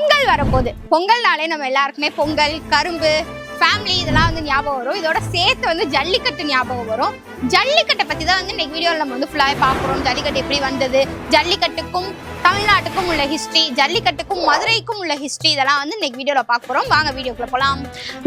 பொங்கல் வரப்போகுது. பொங்கல்னாலே நம்ம எல்லாருக்குமே பொங்கல், கரும்பு, ஃபேமிலி இதெல்லாம் வந்து ஞாபகம் வரும். இதோட சேர்த்து வந்து ஜல்லிக்கட்டு ஞாபகம் வரும். ஜல்லிக்கட்டை பற்றி தான் வந்து இன்னைக்கு வீடியோவில் நம்ம வந்து ஃபுல்லாகவே பார்க்குறோம். ஜல்லிக்கட்டு எப்படி வந்தது, ஜல்லிக்கட்டுக்கும் தமிழ்நாட்டுக்கும் உள்ள ஹிஸ்ட்ரி, ஜல்லிக்கட்டுக்கும் மதுரைக்கும் உள்ள ஹிஸ்ட்ரி, இதெல்லாம் வந்து இன்னைக்கு வீடியோவில் பார்க்க போகிறோம். வாங்க வீடியோக்குள்ள போகலாம்.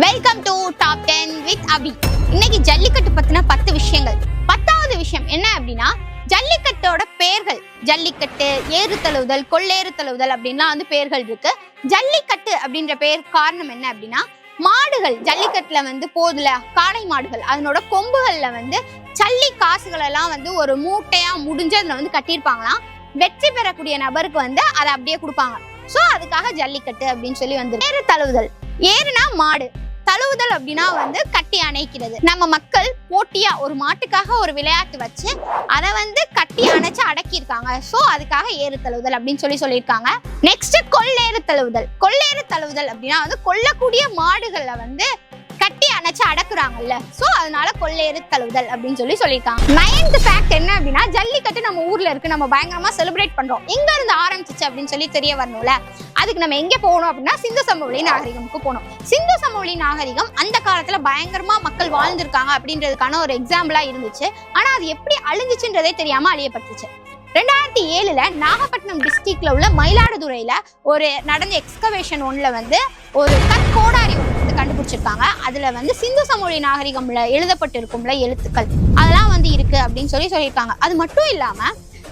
வெல்கம் டு டாப் 10 வித் அபி. இன்னைக்கு ஜல்லிக்கட்டு பற்றின 10 விஷயங்கள். 10வது விஷயம் என்ன அப்படின்னா, ஜல்லிக்கட்டோட பெயர்கள். ஜல்லிக்கட்டு, ஏறு தழுவுதல், கொள்ளேறு தழுவுதல் அப்படின்லாம் வந்து பெயர்கள் இருக்கு. ஜல்லிக்கட்டு அப்படின்ற பெயர் காரணம் என்ன அப்படின்னா, மாடுகள் ஜல்லிக்கட்டுல வந்து போதுல காளை மாடுகள் அதனோட கொம்புகள்ல வந்து சல்லி காசுகள் எல்லாம் வந்து ஒரு மூட்டையா முடிஞ்சு அதுல வந்து கட்டியிருப்பாங்களாம். வெற்றி பெறக்கூடிய நபருக்கு வந்து அதை அப்படியே கொடுப்பாங்க. சோ அதுக்காக ஜல்லிக்கட்டு அப்படின்னு சொல்லி வந்து. ஏறு தழுவுதல், ஏறுனா மாடு, தழுவுதல் அப்படின்னா வந்து கட்டி அணைக்கிறது. நம்ம மக்கள் போட்டியா ஒரு மாட்டுக்காக ஒரு விளையாட்டு வச்சு அதை வந்து கட்டி அணைச்சு அடக்கியிருக்காங்க. சோ அதுக்காக ஏறு தழுவுதல் அப்படின்னு சொல்லியிருக்காங்க. நெக்ஸ்ட் கொள்ளேறு தழுவுதல். கொள்ளேறு தழுவுதல் அப்படின்னா வந்து கொல்லக்கூடிய மாடுகளை வந்து கட்டி அணைச்சு அடக்குறாங்கல்ல, சோ அதனால கொள்ளேறு தழுவுதல் அப்படின்னு சொல்லியிருக்காங்க. 9th ஃபேக்ட் என்ன அப்படின்னா, ஜல்லிக்கட்டு நம்ம ஊர்ல இருக்கு, நம்ம பயங்கரமா செலிப்ரேட் பண்றோம். எங்க இருந்து ஆரம்பிச்சிச்சு அப்படின்னு சொல்லி தெரிய வரணும்ல. அதுக்கு நம்ம எங்க போகணும் அப்படின்னா, சிந்து சமவெளி நாகரிகமுக்கு போகணும். சிந்து சமவெளி நாகரிகம் அந்த காலத்துல பயங்கரமா மக்கள் வாழ்ந்திருக்காங்க அப்படின்றதுக்கான ஒரு எக்ஸாம்பிளா இருந்துச்சு. ஆனா அது எப்படி அழிஞ்சிச்சுன்றதே தெரியாம அழியப்பட்டுச்சு. 2007 நாகப்பட்டினம் டிஸ்ட்ரிக்ட்ல உள்ள மயிலாடுதுறையில ஒரு நடந்த எக்ஸ்கவேஷன் ஒன்ல வந்து ஒரு கற்கோடாரி கண்டுபிடிச்சிருக்காங்க. அதுல வந்து சிந்து சமவெளி நாகரிகம்ல எழுதப்பட்டிருக்கும்ல எழுத்துக்கள், அதெல்லாம் வந்து இருக்கு அப்படின்னு சொல்லியிருக்காங்க. அது மட்டும் இல்லாம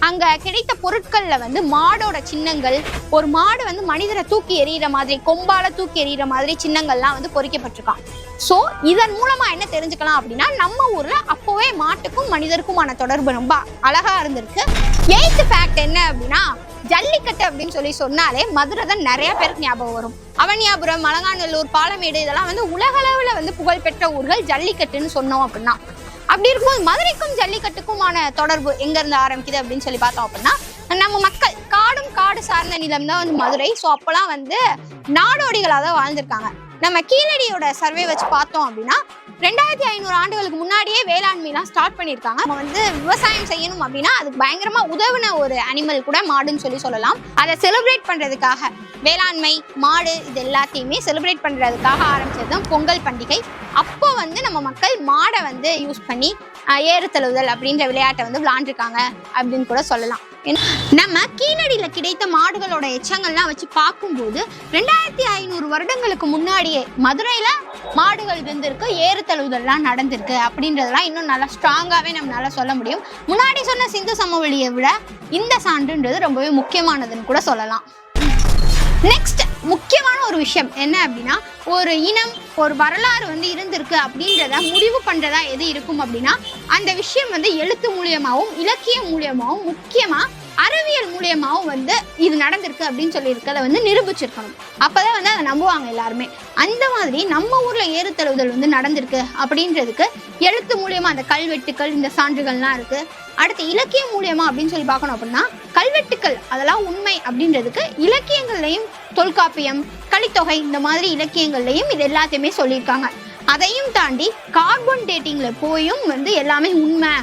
அங்க கிடைத்த பொருட்கள்ல வந்து மாடோட சின்னங்கள், ஒரு மாடு வந்து மனிதரை தூக்கி எறிகிற மாதிரி, கொம்பால தூக்கி எறிகிற மாதிரி சின்னங்கள்லாம் வந்து பொறிக்கப்பட்டிருக்கான். ஸோ இதன் மூலமா என்ன தெரிஞ்சுக்கலாம் அப்படின்னா, நம்ம ஊர்ல அப்போவே மாட்டுக்கும் மனிதருக்குமான தொடர்பு ரொம்ப அழகா இருந்திருக்கு. 8th ஃபேக்ட் என்ன அப்படின்னா, ஜல்லிக்கட்டு அப்படின்னு சொன்னாலே மதுரை தான் நிறைய பேருக்கு ஞாபகம் வரும். அவனியாபுரம், அலங்காநல்லூர், பாலமேடு இதெல்லாம் வந்து உலகளவுல வந்து புகழ்பெற்ற ஊர்கள் ஜல்லிக்கட்டுன்னு சொன்னோம் அப்படின்னா. அப்படி இருக்கும்போது மதுரைக்கும் ஜல்லிக்கட்டுக்குமான தொடர்பு எங்க இருந்து ஆரம்பிக்குது அப்படின்னு சொல்லி பார்த்தோம் அப்படின்னா, நம்ம மக்கள் காடு சார்ந்த நிலம் தான் வந்து மதுரை. ஸோ அப்பெல்லாம் வந்து நாடோடிகளாக தான் வாழ்ந்திருக்காங்க. நம்ம கீழடியோட சர்வே வச்சு பார்த்தோம் அப்படின்னா 2500 ஆண்டுகளுக்கு முன்னாடியே வேளாண்மைலாம் ஸ்டார்ட் பண்ணியிருக்காங்க. நம்ம வந்து விவசாயம் செய்யணும் அப்படின்னா அதுக்கு பயங்கரமா உதவின ஒரு அனிமல் கூட மாடுன்னு சொல்லலாம். அதை செலிப்ரேட் பண்றதுக்காக வேளாண்மை, மாடு இது எல்லாத்தையுமே செலிப்ரேட் பண்றதுக்காக ஆரம்பிச்சது தான் பொங்கல் பண்டிகை. அப்போ வந்து நம்ம மக்கள் மாடை வந்து யூஸ் பண்ணி ஏறு தழுவுதல் அப்படின்ற விளையாட்டை வந்து விளையாண்டுருக்காங்க அப்படின்னு கூட சொல்லலாம். நம்ம கீழடியில கிடைத்த மாடுகளோட எச்சங்கள்லாம் வச்சு பார்க்கும்போது 2500 வருடங்களுக்கு முன்னாடியே மதுரையில மாடுகள் இருந்திருக்கு, ஏறு தழுவுதல்லாம் நடந்திருக்கு அப்படின்றதெல்லாம் இன்னும் நல்லா ஸ்ட்ராங்காவே நம்மளால சொல்ல முடியும். முன்னாடி சொன்ன சிந்து சமவெளியை விட இந்த சான்றுன்றது ரொம்பவே முக்கியமானதுன்னு கூட சொல்லலாம். நெக்ஸ்ட் முக்கியமான ஒரு விஷயம் என்ன அப்படின்னா, ஒரு இனம், ஒரு வரலாறு வந்து இருந்திருக்கு அப்படின்றத முடிவு பண்றதா எது இருக்கும் அப்படின்னா, அந்த விஷயம் வந்து எழுத்து மூலியமாகவும் இலக்கியம் மூலியமாகவும் முக்கியமா அறிவியல் மூலியமாகவும் வந்து இது நடந்திருக்கு அப்படின்னு சொல்லியிருக்கதை வந்து நிரூபிச்சிருக்கணும். அப்பதான் வந்து அதை நம்புவாங்க எல்லாருமே. அந்த மாதிரி நம்ம ஊர்ல ஏறு தழுவுதல் வந்து நடந்திருக்கு அப்படின்றதுக்கு எழுத்து மூலியமா அந்த கல்வெட்டுக்கள், இந்த சான்றுகள்லாம் இருக்கு. அடுத்து இலக்கியம் மூலியமா அப்படின்னு சொல்லி பார்க்கணும் அப்படின்னா, கல்வெட்டுக்கள் அதெல்லாம் உண்மை அப்படின்றதுக்கு இலக்கியங்கள்லையும், தொல்காப்பியம், கலித்தொகை இந்த மாதிரி இலக்கியங்கள்லையும் இது எல்லாத்தையுமே சொல்லியிருக்காங்க. அதையும் தாண்டி கார்பன் டேட்டிங்ல போயும் வந்து எல்லாமே உண்மை,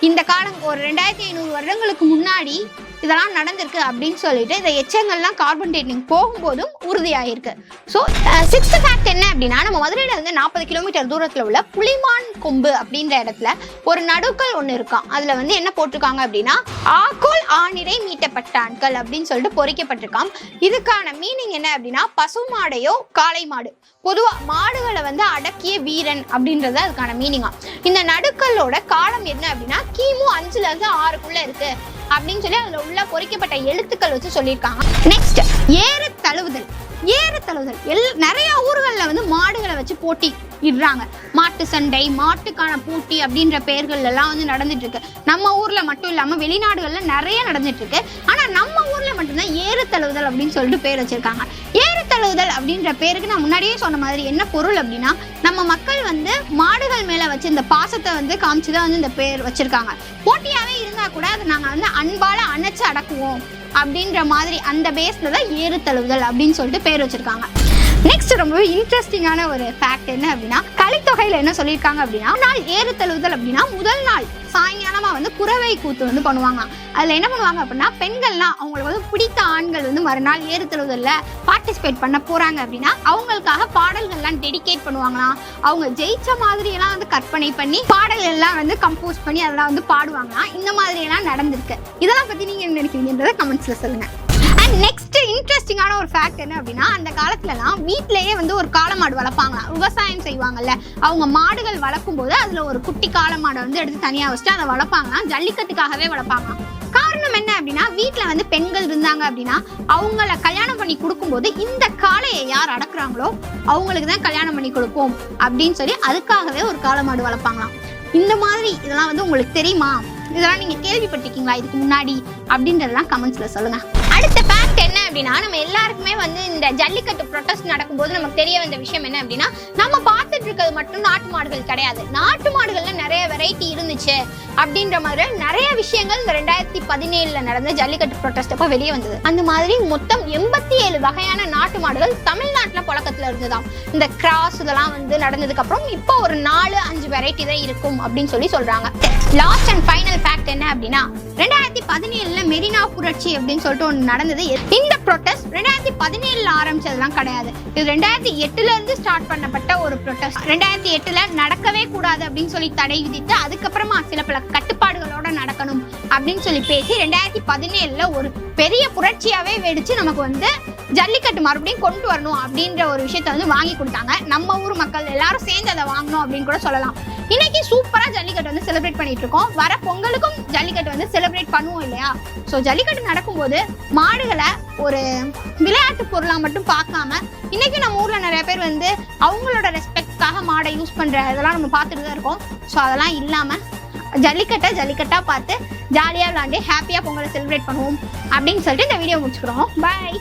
இந்த காலம் ஒரு 2500 வருடங்களுக்கு முன்னாடி இதெல்லாம் நடந்திருக்கு அப்படின்னு சொல்லிட்டு இந்த எச்சங்கள்லாம் கார்பன் டேட்டிங் போகும்போதும் உறுதியாயிருக்கு. ஸோ 6th ஃபேக்ட் என்ன அப்படின்னா, நம்ம மதுரையில இருந்து 40 கிலோமீட்டர் தூரத்துல உள்ள புலிமான் கொம்பு அப்படின்ற இடத்துல ஒரு நடுக்கல் ஒன்று இருக்கான். அதுல வந்து என்ன போட்டிருக்காங்க அப்படின்னா, ஆக்கோல் ஆணிரை மீட்டப்பட்ட ஆண்கள் அப்படின்னு சொல்லிட்டு பொறிக்கப்பட்டிருக்கான். இதுக்கான மீனிங் என்ன அப்படின்னா, பசுமாடையோ காளை மாடு, பொதுவா மாடுகளை வந்து அடக்கிய வீரன் அப்படின்றது அதுக்கான மீனிங்கா. இந்த நடுக்கல்லோட காலம் என்ன அப்படின்னா, கிமு 5ல இருந்து 6க்குள்ள இருக்கு அப்படின்னு சொல்லி அதுல உள்ள பொறிக்கப்பட்ட எழுத்துக்கள் வச்சு சொல்லியிருக்காங்க. நெக்ஸ்ட் ஏறு தழுவுதல். ஏறு தழுவுதல் நிறைய ஊர்கள்ல வந்து மாடுகளை வச்சு போட்டி இடுறாங்க. மாட்டு சண்டை, மாட்டுக்கான போட்டி அப்படின்ற பெயர்கள் எல்லாம் வந்து நடந்துட்டு இருக்கு. நம்ம ஊர்ல மட்டும் இல்லாம வெளிநாடுகள்ல நிறைய நடந்துட்டு இருக்கு. ஆனா நம்ம ஊர்ல மட்டும்தான் ஏறு தழுவுதல் அப்படின்னு சொல்லிட்டு பேர் வச்சிருக்காங்க. ஏறு தழுவுதல் அப்படின்ற பேருக்கு நான் முன்னாடியே சொன்ன மாதிரி என்ன பொருள் அப்படின்னா, நம்ம மக்கள் வந்து மாடுகள் மேல வச்சு இந்த பாசத்தை வந்து காமிச்சுதான் வந்து இந்த பேர் வச்சிருக்காங்க. போட்டியாவே இருந்தா கூட அதை நாங்க வந்து அன்பால அணைச்சு அடக்குவோம் அப்படின்ற மாதிரி அந்த பேஸ்ல தான் ஏறு தழுவுதல் அப்படின்னு சொல்லிட்டு பேர் வச்சிருக்காங்க. நெக்ஸ்ட் ரொம்ப இன்ட்ரெஸ்டிங்கான ஒரு ஃபேக்ட் என்ன அப்படின்னா, கலித்தொகையில என்ன சொல்லியிருக்காங்க அப்படின்னா, நாள் ஏறு தழுவுதல் அப்படின்னா முதல் நாள் சாயங்காலமா வந்து குறவை கூத்து வந்து பண்ணுவாங்க. அதுல என்ன பண்ணுவாங்க அப்படின்னா, பெண்கள்லாம் அவங்களுக்கு வந்து பிடித்த ஆண்கள் வந்து மறுநாள் ஏறு தழுவுதல்ல பார்ட்டிசிபேட் பண்ண போறாங்க அப்படின்னா அவங்களுக்காக பாடல்கள்லாம் டெடிகேட் பண்ணுவாங்களாம். அவங்க ஜெயிச்ச மாதிரி எல்லாம் வந்து கற்பனை பண்ணி பாடல் எல்லாம் வந்து கம்போஸ் பண்ணி அதெல்லாம் வந்து பாடுவாங்களாம். இந்த மாதிரி எல்லாம் நடந்திருக்கு. இதெல்லாம் பத்தி நீங்க என்ன நினைக்கிறீங்கன்றத கமெண்ட்ஸ்ல சொல்லுங்க. நெக்ஸ்ட் இன்ட்ரெஸ்டிங்கான ஒரு ஃபேக்ட் என்ன அப்படின்னா, அந்த காலத்துலலாம் வீட்டிலேயே வந்து ஒரு காளமாடு வளர்ப்பாங்களாம். விவசாயம் செய்வாங்கல்ல, அவங்க மாடுகள் வளர்க்கும் போது அதுல ஒரு குட்டி காளமாடை வந்து எடுத்து தனியா வச்சுட்டு அதை வளர்ப்பாங்களாம். ஜல்லிக்கட்டுக்காகவே வளர்ப்பாங்களாம். காரணம் என்ன அப்படின்னா, வீட்டுல வந்து பெண்கள் இருந்தாங்க அப்படின்னா அவங்கள கல்யாணம் பண்ணி கொடுக்கும்போது இந்த காளையை யார் அடக்குறாங்களோ அவங்களுக்கு தான் கல்யாணம் பண்ணி கொடுப்போம் அப்படின்னு சொல்லி அதுக்காகவே ஒரு காளமாடு வளர்ப்பாங்களாம். இந்த மாதிரி இதெல்லாம் வந்து உங்களுக்கு தெரியுமா? இதெல்லாம் நீங்க கேள்விப்பட்டிருக்கீங்களா இதுக்கு முன்னாடி அப்படின்றதெல்லாம் கமெண்ட்ஸ்ல சொல்லுங்க. அடுத்த ஃபேக்ட் என்ன அப்படின்னா, நம்ம எல்லாருக்குமே வந்து இந்த ஜல்லிக்கட்டு ப்ரொட்டஸ்ட் நடக்கும்போது நமக்கு தெரிய வந்த விஷயம் என்ன அப்படின்னா, நம்ம பார்த்துட்டு இருக்கிறது மட்டும் நாட்டு மாடுகள் கிடையாது. நாட்டு மாடுகள்ல நிறைய வெரைட்டி இருந்துச்சு அப்படின்ற மாதிரி நிறைய விஷயங்கள் இந்த 2017 நடந்த ஜல்லிக்கட்டு ப்ரொட்டஸ்ட் அப்போ வெளியே வந்தது. அந்த மாதிரி மொத்தம் 87 வகையான நாட்டு மாடுகள் தமிழ்நாட்டுல புழக்கத்துல இருந்ததாம். இந்த கிராஸ் இதெல்லாம் வந்து நடந்ததுக்கு அப்புறம் இப்போ ஒரு 4-5 வெரைட்டி தான் இருக்கும் அப்படின்னு சொல்லி சொல்றாங்க. லாஸ்ட் அண்ட் ஃபைனல் ஃபேக்ட் என்ன அப்படின்னா, 2017 மெரினா புரட்சி அப்படின்னு சொல்லிட்டு ஒன்று நடந்தது. இந்த ப்ரொட்டஸ்ட் 2017 ஆரம்பிச்சதுலாம் கிடையாது. இது 2008 இருந்து ஸ்டார்ட் பண்ணப்பட்ட ஒரு ப்ரொட்டஸ்ட். 2008 நடக்கவே கூடாது அப்படின்னு சொல்லி தடை விதித்து அதுக்கப்புறமா சில பல கட்டுப்பாடுகளோட நடக்கணும் அப்படின்னு சொல்லி பேசி 2017 ஒரு பெரிய புரட்சியாவே வெடிச்சு நமக்கு வந்து ஜல்லிக்கட்டு மறுபடியும் கொண்டு வரணும் அப்படின்ற ஒரு விஷயத்த வந்து வாங்கி கொடுத்தாங்க. நம்ம ஊர் மக்கள் எல்லாரும் சேர்ந்து அதை வாங்கணும் அப்படின்னு கூட சொல்லலாம். இன்னைக்கு சூப்பரா ஜல்லிக்கட்டு வந்து செலிப்ரேட் பண்ணிட்டு இருக்கோம். வர பொங்கலுக்கும் ஜல்லிக்கட்டு வந்து செலிப்ரேட் பண்ணுவோம் இல்லையா? ஸோ ஜல்லிக்கட்டு நடக்கும்போது மாடுகளை ஒரு விளையாட்டு பொருளா மட்டும் பார்க்காம, இன்னைக்கு நம்ம ஊர்ல நிறைய பேர் வந்து அவங்களோட ரெஸ்பெக்ட்காக மாடை யூஸ் பண்ற இதெல்லாம் நம்ம பார்த்துட்டு தான் இருக்கோம். ஸோ அதெல்லாம் இல்லாம ஜல்லிக்கட்டா பார்த்து ஜாலியா விளையாண்டு ஹாப்பியா பொங்கலை செலிப்ரேட் பண்ணுவோம் அப்படின்னு சொல்லிட்டு இந்த வீடியோ முடிச்சுக்கிறோம். பாய்.